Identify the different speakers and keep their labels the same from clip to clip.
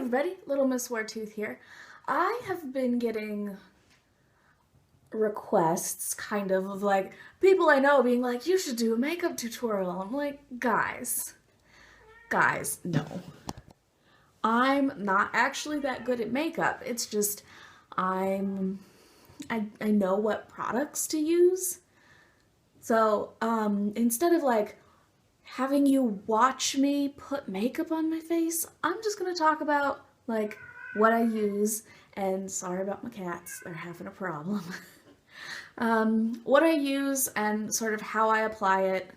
Speaker 1: everybody, Little Miss Wartooth here. I have been getting requests kind of like people I know being like, you should do a makeup tutorial. I'm like, guys, no. I'm not actually that good at makeup. It's just I know what products to use. So instead of like having you watch me put makeup on my face, I'm just gonna talk about like what I use, and sorry about my cats, they're having a problem. What I use and sort of how I apply it,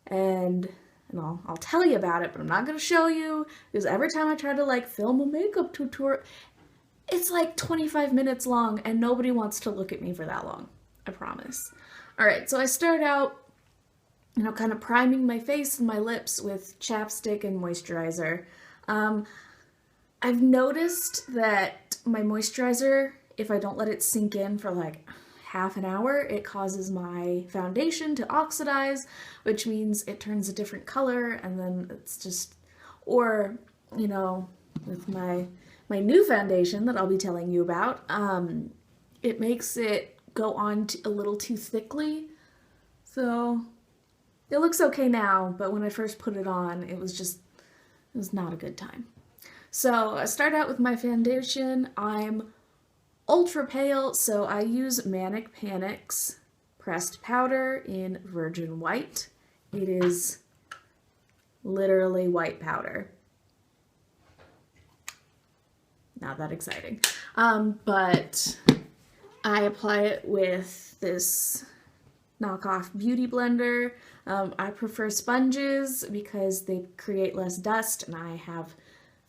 Speaker 1: and I'll tell you about it, but I'm not gonna show you because every time I try to like film a makeup tutorial, it's like 25 minutes long and nobody wants to look at me for that long, I promise. All right, so I start out kind of priming my face and my lips with chapstick and moisturizer. I've noticed that my moisturizer, if I don't let it sink in for like half an hour, it causes my foundation to oxidize, which means it turns a different color, and then it's just, or, with my new foundation that I'll be telling you about, it makes it go on a little too thickly. So it looks okay now, but when I first put it on, it was not a good time. So I start out with my foundation. I'm ultra pale, so I use Manic Panic's pressed powder in Virgin White. It is literally white powder. Not that exciting. But I apply it with this knockoff beauty blender. I prefer sponges because they create less dust, and I have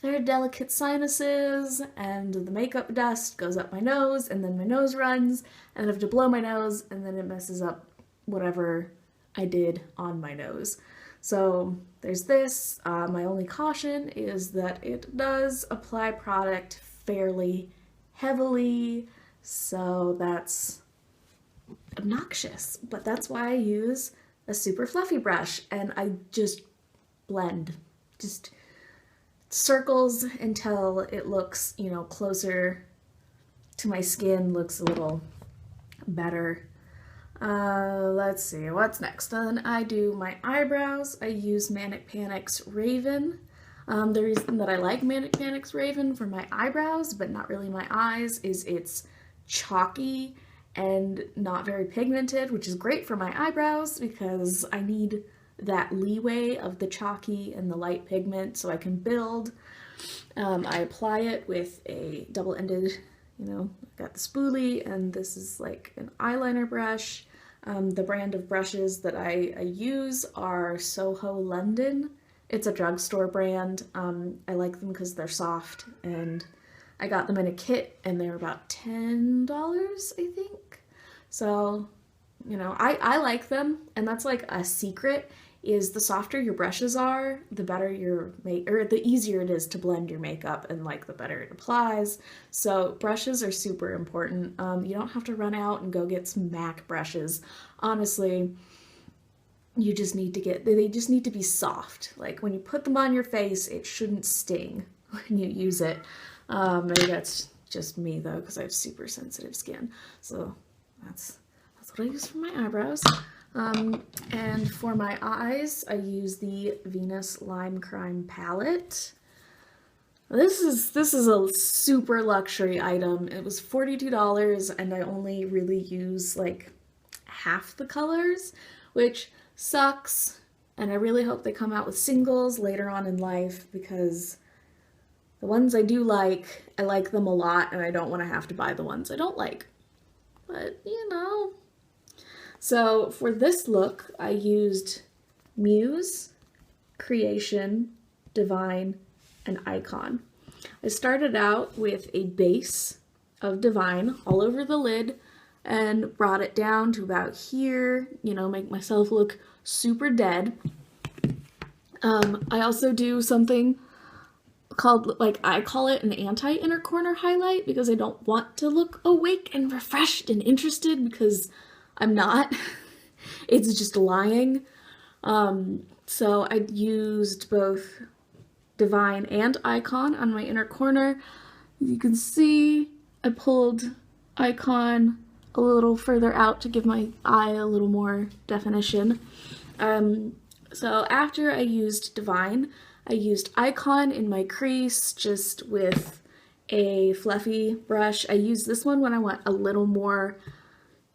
Speaker 1: very delicate sinuses, and the makeup dust goes up my nose, and then my nose runs, and I have to blow my nose, and then it messes up whatever I did on my nose. So there's this. My only caution is that it does apply product fairly heavily, so that's obnoxious, but that's why I use a super fluffy brush, and I just blend, just circles until it looks, closer to my skin, looks a little better. Let's see, what's next? Then I do my eyebrows. I use Manic Panic's Raven. The reason that I like Manic Panic's Raven for my eyebrows, but not really my eyes, is it's chalky and not very pigmented, which is great for my eyebrows because I need that leeway of the chalky and the light pigment so I can build. I apply it with a double-ended, I've got the spoolie, and this is like an eyeliner brush. The brand of brushes that I use are Soho London. It's a drugstore brand. I like them because they're soft, and I got them in a kit, and they're about $10, I think. So, I like them, and that's like a secret, is the softer your brushes are, the better the easier it is to blend your makeup, and like the better it applies. So brushes are super important. You don't have to run out and go get some MAC brushes. Honestly, they just need to be soft. Like when you put them on your face, it shouldn't sting when you use it. Maybe that's just me though, because I have super sensitive skin. So that's what I use for my eyebrows. And for my eyes, I use the Venus Lime Crime palette. This is a super luxury item. It was $42, and I only really use like half the colors, which sucks. And I really hope they come out with singles later on in life, because the ones I do like, I like them a lot, and I don't want to have to buy the ones I don't like. But, So for this look, I used Muse, Creation, Divine, and Icon. I started out with a base of Divine all over the lid and brought it down to about here, make myself look super dead. I also do something called, I call it an anti-inner corner highlight, because I don't want to look awake and refreshed and interested, because I'm not. It's just lying. So I used both Divine and Icon on my inner corner. As you can see, I pulled Icon a little further out to give my eye a little more definition. So after I used Divine, I used Icon in my crease just with a fluffy brush. I use this one when I want a little more,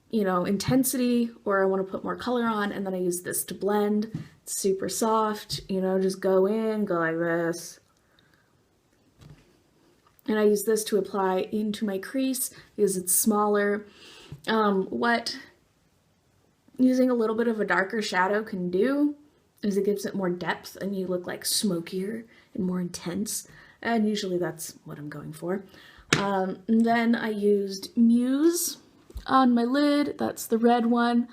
Speaker 1: you know, intensity, or I want to put more color on, and then I use this to blend. It's super soft, you know, just go in, go like this. And I use this to apply into my crease because it's smaller. What using a little bit of a darker shadow can do is it gives it more depth and you look like smokier and more intense. And usually that's what I'm going for. And then I used Muse on my lid, that's the red one,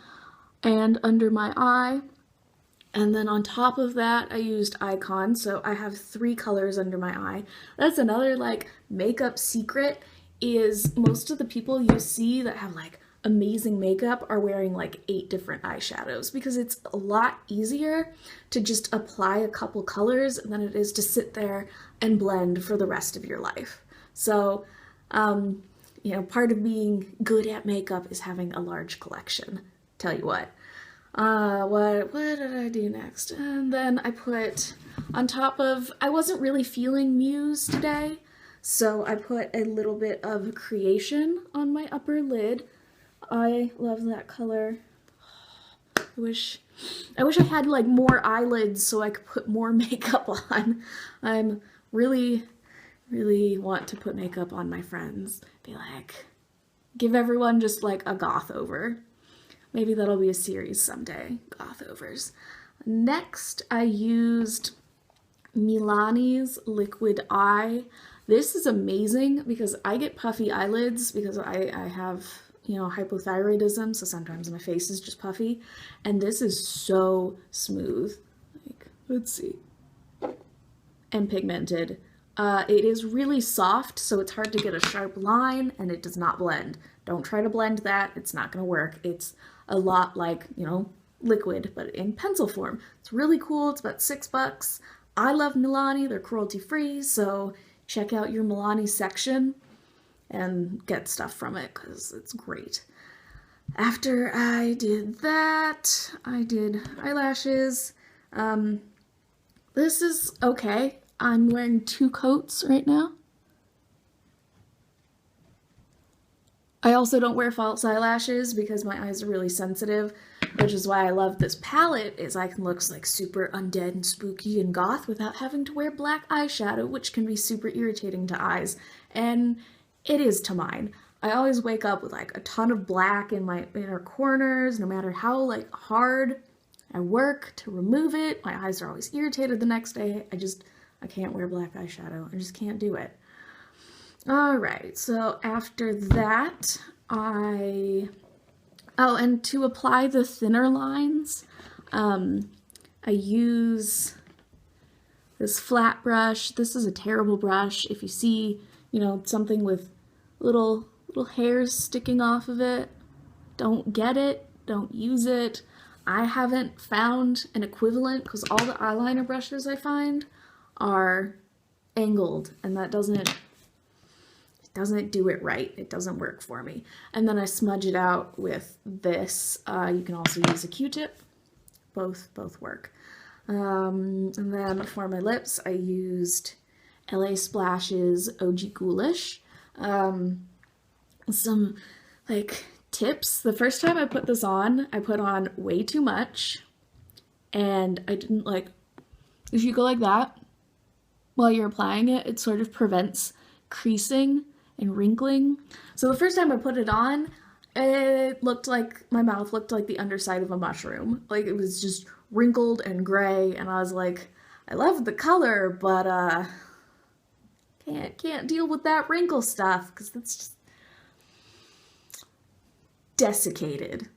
Speaker 1: and under my eye. And then on top of that, I used Icon, so I have 3 colors under my eye. That's another, like, makeup secret, is most of the people you see that have, like, amazing makeup are wearing, like, 8 different eyeshadows, because it's a lot easier to just apply a couple colors than it is to sit there and blend for the rest of your life. So, you know, part of being good at makeup is having a large collection. Tell you what. What did I do next? And then I put on top of, I wasn't really feeling Muse today, so I put a little bit of Creation on my upper lid. I love that color. I wish I had like more eyelids so I could put more makeup on. I'm really want to put makeup on my friends. Be like, give everyone just like a goth over. Maybe that'll be a series someday, goth overs. Next, I used Milani's Liquid Eye. This is amazing because I get puffy eyelids because I have, you know, hypothyroidism, so sometimes my face is just puffy. And this is so smooth. Like, let's see. And pigmented. It is really soft, so it's hard to get a sharp line, and it does not blend. Don't try to blend that, it's not gonna work. It's a lot like, you know, liquid, but in pencil form. It's really cool, it's about $6. I love Milani, they're cruelty free, so check out your Milani section and get stuff from it, because it's great. After I did that, I did eyelashes. This is okay. I'm wearing 2 coats right now. I also don't wear false eyelashes because my eyes are really sensitive, which is why I love this palette, is I can look like super undead and spooky and goth without having to wear black eyeshadow, which can be super irritating to eyes, and it is to mine. I always wake up with like a ton of black in my inner corners, no matter how like hard I work to remove it. My eyes are always irritated the next day. I can't wear black eyeshadow. I just can't do it. Alright, so after that, and to apply the thinner lines, I use this flat brush. This is a terrible brush. If you see, you know, something with little hairs sticking off of it, don't get it, don't use it. I haven't found an equivalent because all the eyeliner brushes I find are angled, and that doesn't do it right. It doesn't work for me. And then I smudge it out with this. You can also use a Q-tip. Both work. And then for my lips, I used LA Splash's OG Ghoulish. Some like tips. The first time I put this on, I put on way too much, and I didn't like. If you go like that while you're applying it, it sort of prevents creasing and wrinkling. So the first time I put it on, it looked like, my mouth looked like the underside of a mushroom. Like, it was just wrinkled and gray, and I was like, I love the color, but can't deal with that wrinkle stuff, because that's just desiccated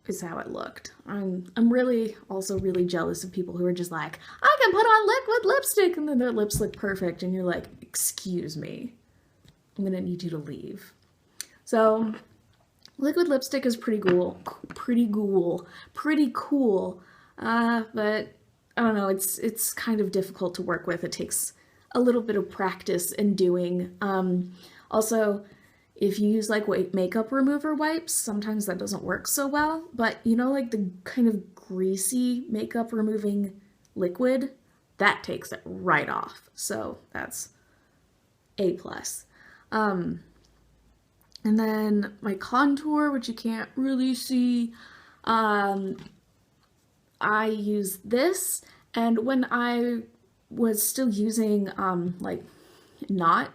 Speaker 1: is how it looked. I'm really also really jealous of people who are just like, I can put on liquid lipstick, and then their lips look perfect, and you're like, excuse me, I'm gonna need you to leave. So liquid lipstick is pretty cool, but I don't know, it's kind of difficult to work with. It takes a little bit of practice in doing. Also, if you use like makeup remover wipes, sometimes that doesn't work so well, but you know, like the kind of greasy makeup removing liquid, that takes it right off. So that's A plus. And then my contour, which you can't really see, I use this, and when I was still using like not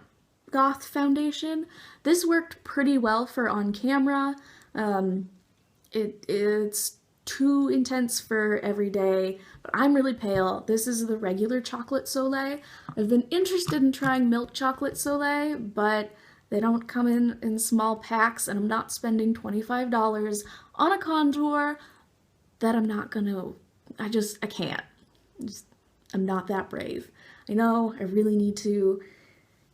Speaker 1: goth foundation, this worked pretty well for on camera. It's too intense for every day, but I'm really pale. This is the regular chocolate Soleil. I've been interested in trying milk chocolate Soleil, but they don't come in small packs, and I'm not spending $25 on a contour that I'm not gonna, I can't. I'm not that brave. I know I really need to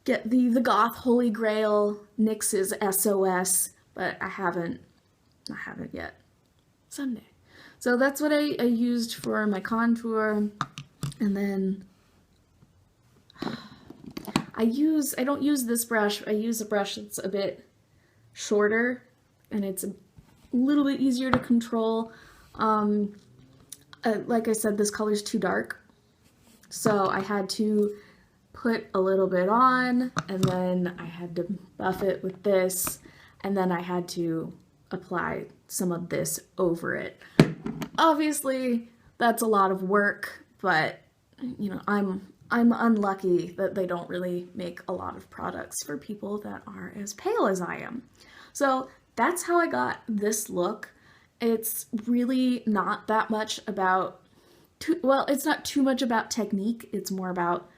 Speaker 1: get the goth holy grail NYX's SOS, but I haven't yet. Someday. So that's what I used for my contour, and then I don't use this brush. I use a brush that's a bit shorter, and it's a little bit easier to control. Like I said, this color's too dark, so I had to put a little bit on, and then I had to buff it with this, and then I had to apply some of this over it. Obviously, that's a lot of work, but you know, I'm unlucky that they don't really make a lot of products for people that are as pale as I am. So that's how I got this look. It's really not that much about, it's not too much about technique, it's more about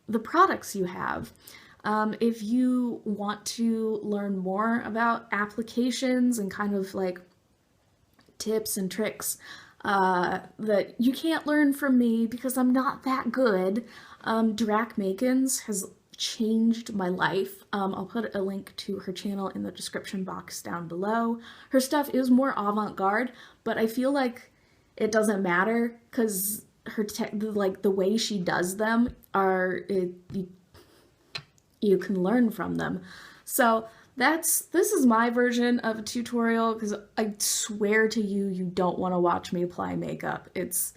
Speaker 1: the products you have. If you want to learn more about applications and kind of like tips and tricks that you can't learn from me because I'm not that good, Drac Makins has changed my life. I'll put a link to her channel in the description box down below. Her stuff is more avant-garde, but I feel like it doesn't matter because her like the way she does them you can learn from them. So this is my version of a tutorial, because I swear to you, you don't want to watch me apply makeup. It's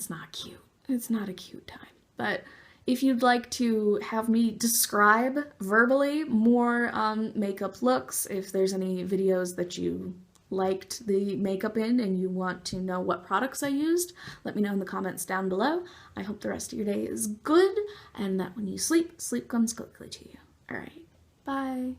Speaker 1: not cute. It's not a cute time. But if you'd like to have me describe verbally more makeup looks, if there's any videos that you liked the makeup in and you want to know what products I used, let me know in the comments down below. I hope the rest of your day is good, and that when you sleep, sleep comes quickly to you. All right, bye.